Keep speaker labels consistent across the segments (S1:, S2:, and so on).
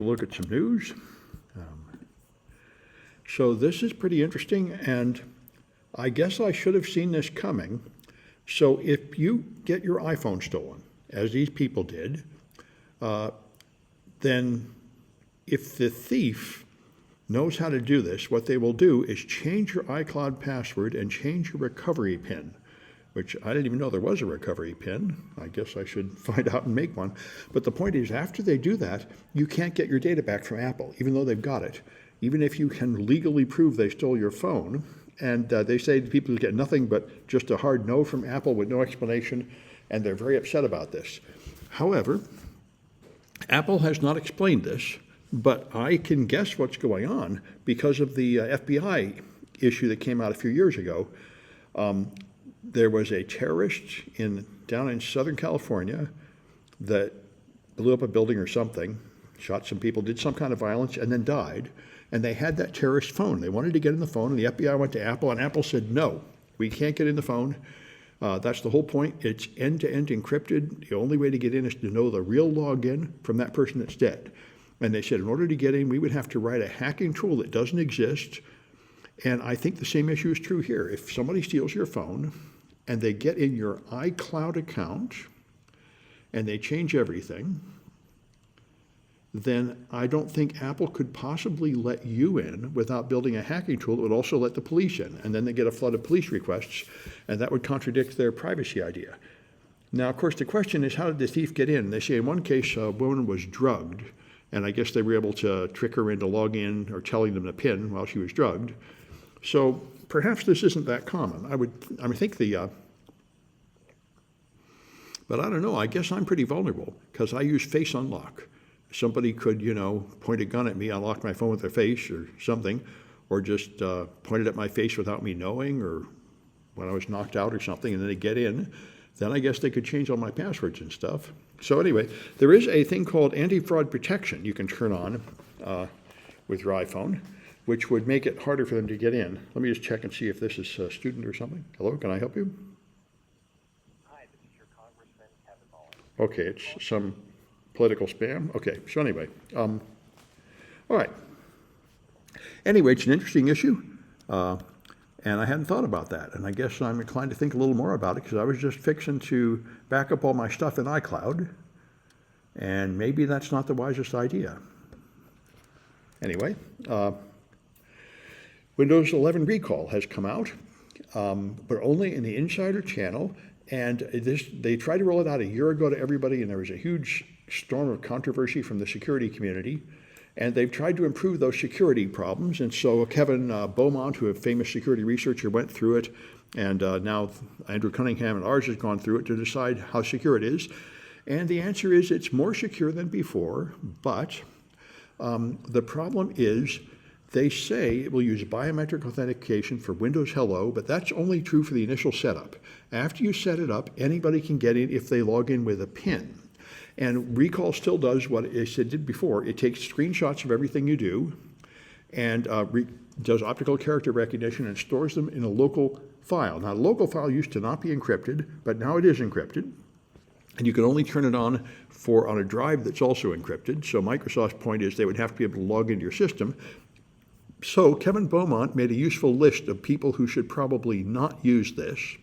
S1: Look at some news. So this is pretty interesting, and I guess I should have seen this coming. So if you get your iPhone stolen, as these people did, then if the thief knows how to do this, what they will do is change your iCloud password and change your recovery PIN, which I didn't even know there was a recovery PIN. I guess I should find out and make one. But the point is, after they do that, you can't get your data back from Apple, even though they've got it. Even if you can legally prove they stole your phone, and they say people get nothing but just a hard no from Apple with no explanation, and they're very upset about this. However, Apple has not explained this, but I can guess what's going on because of the FBI issue that came out a few years ago. There was a terrorist down in Southern California that blew up a building or something, shot some people, did some kind of violence, and then died. And they had that terrorist phone. They wanted to get in the phone, and the FBI went to Apple, and Apple said, no, we can't get in the phone. That's the whole point. It's end-to-end encrypted. The only way to get in is to know the real login from that person that's dead. And they said in order to get in, we would have to write a hacking tool that doesn't exist. And I think the same issue is true here. If somebody steals your phone and they get in your iCloud account and they change everything, then I don't think Apple could possibly let you in without building a hacking tool that would also let the police in. And then they get a flood of police requests, and that would contradict their privacy idea. Now, of course, the question is, how did the thief get in? They say in one case, a woman was drugged, and I guess they were able to trick her into logging in or telling them the PIN while she was drugged. So perhaps this isn't that common. But I don't know, I guess I'm pretty vulnerable because I use Face Unlock. Somebody could, point a gun at me, unlock my phone with their face or something, or just point it at my face without me knowing, or when I was knocked out or something, and then they get in. Then I guess they could change all my passwords and stuff. So anyway, there is a thing called anti-fraud protection you can turn on with your iPhone, which would make it harder for them to get in. Let me just check and see if this is a student or something. Hello, can I help you?
S2: Hi, this is your Congressman, Kevin Mullin.
S1: Okay, it's some political spam. Okay, so anyway, all right. Anyway, it's an interesting issue, and I hadn't thought about that, and I guess I'm inclined to think a little more about it because I was just fixing to back up all my stuff in iCloud, and maybe that's not the wisest idea. Anyway, Windows 11 recall has come out, but only in the Insider channel, and they tried to roll it out a year ago to everybody, and there was a huge storm of controversy from the security community, and they've tried to improve those security problems. And so Kevin Beaumont, who a famous security researcher, went through it, and now Andrew Cunningham and ours has gone through it to decide how secure it is. And the answer is it's more secure than before, but the problem is they say it will use biometric authentication for Windows Hello, but that's only true for the initial setup. After you set it up, anybody can get in if they log in with a PIN. And Recall still does what it did before. It takes screenshots of everything you do and does optical character recognition and stores them in a local file. Now, the local file used to not be encrypted, but now it is encrypted. And you can only turn it on a drive that's also encrypted. So Microsoft's point is they would have to be able to log into your system. So Kevin Beaumont made a useful list of people who should probably not use this.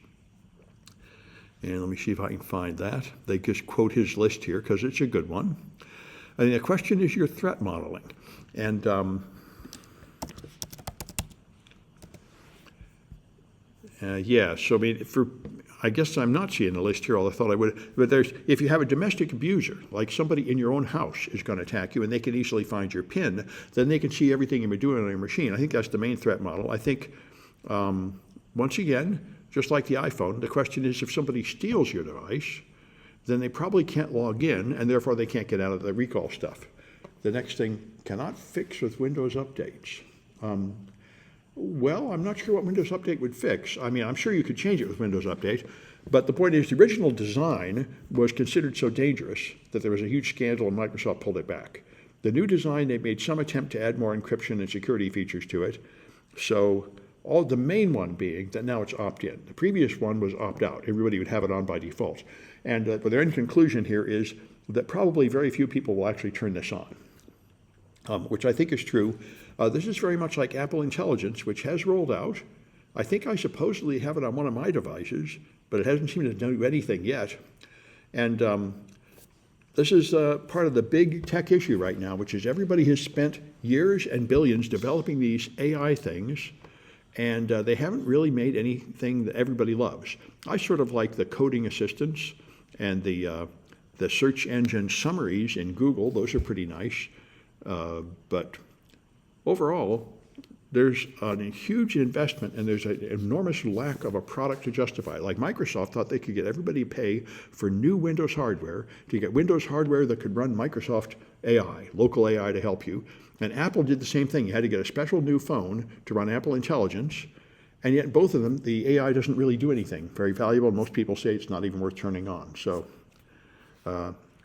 S1: And let me see if I can find that. They just quote his list here because it's a good one. And the question is your threat modeling. And I guess I'm not seeing the list here, although I thought I would. But if you have a domestic abuser, like somebody in your own house is going to attack you and they can easily find your PIN, then they can see everything you've been doing on your machine. I think that's the main threat model. I think, once again, just like the iPhone, the question is if somebody steals your device, then they probably can't log in, and therefore they can't get out of the recall stuff. The next thing, cannot fix with Windows updates. Well, I'm not sure what Windows Update would fix. I mean, I'm sure you could change it with Windows Update, but the point is the original design was considered so dangerous that there was a huge scandal and Microsoft pulled it back. The new design, they made some attempt to add more encryption and security features to it. So the main one being that now it's opt-in. The previous one was opt-out. Everybody would have it on by default. And but their end conclusion here is that probably very few people will actually turn this on. which I think is true. This is very much like Apple Intelligence, which has rolled out. I think I supposedly have it on one of my devices, but it hasn't seemed to do anything yet. And this is part of the big tech issue right now, which is everybody has spent years and billions developing these AI things, and they haven't really made anything that everybody loves. I sort of like the coding assistants and the search engine summaries in Google. Those are pretty nice. But overall, there's a huge investment and there's an enormous lack of a product to justify it. Like Microsoft thought they could get everybody to pay for new Windows hardware, to get Windows hardware that could run Microsoft AI, local AI to help you. And Apple did the same thing. You had to get a special new phone to run Apple Intelligence. And yet both of them, the AI doesn't really do anything very valuable. Most people say it's not even worth turning on. So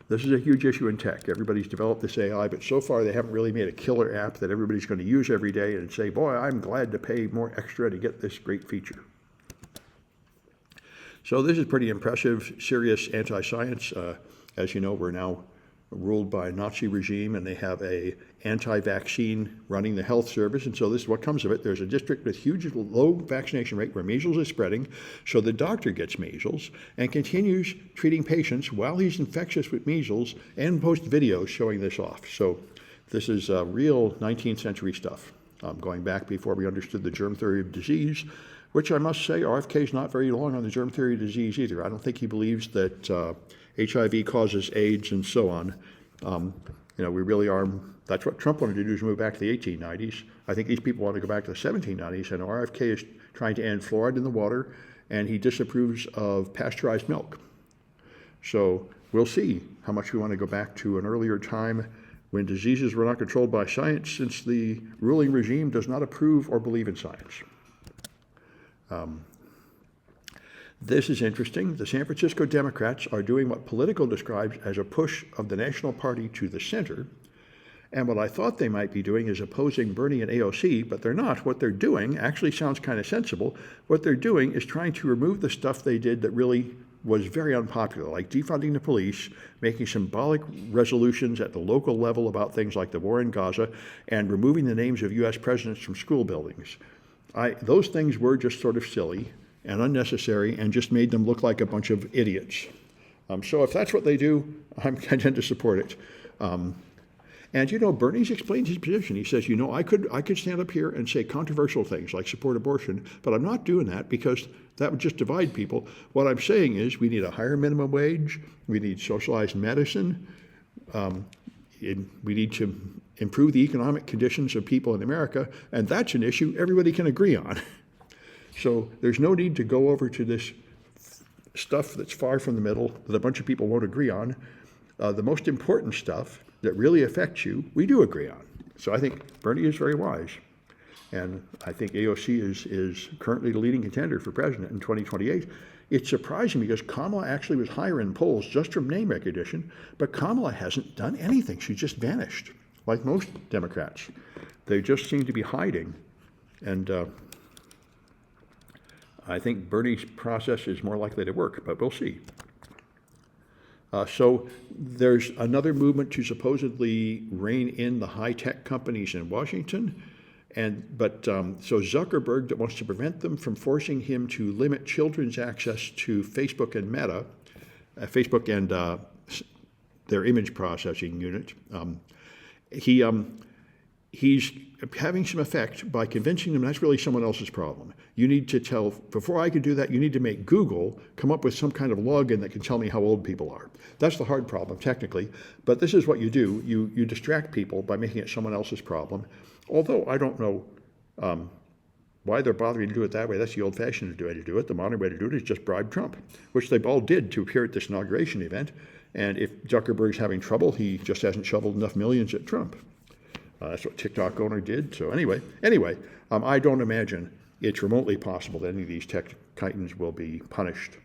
S1: this is a huge issue in tech. Everybody's developed this AI, but so far they haven't really made a killer app that everybody's going to use every day and say, boy, I'm glad to pay more extra to get this great feature. So this is pretty impressive, serious anti-science. As you know, we're now ruled by a Nazi regime, and they have a anti-vaccine running the health service. And so this is what comes of it. There's a district with huge low vaccination rate where measles is spreading. So the doctor gets measles and continues treating patients while he's infectious with measles and posts videos showing this off. So this is real 19th century stuff, going back before we understood the germ theory of disease, which I must say RFK is not very long on the germ theory of disease either. I don't think he believes that HIV causes AIDS and so on. We really are, that's what Trump wanted to do, is move back to the 1890s. I think these people want to go back to the 1790s, and RFK is trying to end fluoride in the water, and he disapproves of pasteurized milk. So we'll see how much we want to go back to an earlier time when diseases were not controlled by science, since the ruling regime does not approve or believe in science. This is interesting. The San Francisco Democrats are doing what Politico describes as a push of the National Party to the center. And what I thought they might be doing is opposing Bernie and AOC, but they're not. What they're doing actually sounds kind of sensible. What they're doing is trying to remove the stuff they did that really was very unpopular, like defunding the police, making symbolic resolutions at the local level about things like the war in Gaza, and removing the names of U.S. presidents from school buildings. Those things were just sort of silly and unnecessary and just made them look like a bunch of idiots. So if that's what they do, I tend to support it. And Bernie's explained his position. He says, I could stand up here and say controversial things like support abortion, but I'm not doing that because that would just divide people. What I'm saying is we need a higher minimum wage, we need socialized medicine, we need to improve the economic conditions of people in America, and that's an issue everybody can agree on. So there's no need to go over to this stuff that's far from the middle that a bunch of people won't agree on. The most important stuff that really affects you, we do agree on. So I think Bernie is very wise. And I think AOC is currently the leading contender for president in 2028. It's surprising because Kamala actually was higher in polls just from name recognition, but Kamala hasn't done anything. She's just vanished, like most Democrats. They just seem to be hiding. And I think Bernie's process is more likely to work, but we'll see. So there's another movement to supposedly rein in the high-tech companies in Washington. So Zuckerberg that wants to prevent them from forcing him to limit children's access to Facebook and Meta, Facebook and their image processing unit. He's having some effect by convincing them that's really someone else's problem. You need to tell, before I can do that, you need to make Google come up with some kind of login that can tell me how old people are. That's the hard problem, technically. But this is what you do. You distract people by making it someone else's problem. Although I don't know why they're bothering to do it that way. That's the old-fashioned way to do it. The modern way to do it is just bribe Trump, which they all did to appear at this inauguration event. And if Zuckerberg's having trouble, he just hasn't shoveled enough millions at Trump. That's what TikTok owner did. So anyway, I don't imagine it's remotely possible that any of these tech titans will be punished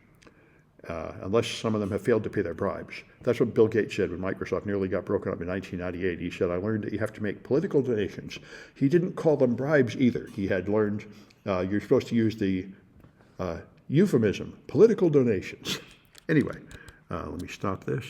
S1: unless some of them have failed to pay their bribes. That's what Bill Gates said when Microsoft nearly got broken up in 1998. He said, I learned that you have to make political donations. He didn't call them bribes either. He had learned you're supposed to use the euphemism, political donations. Anyway, let me stop this.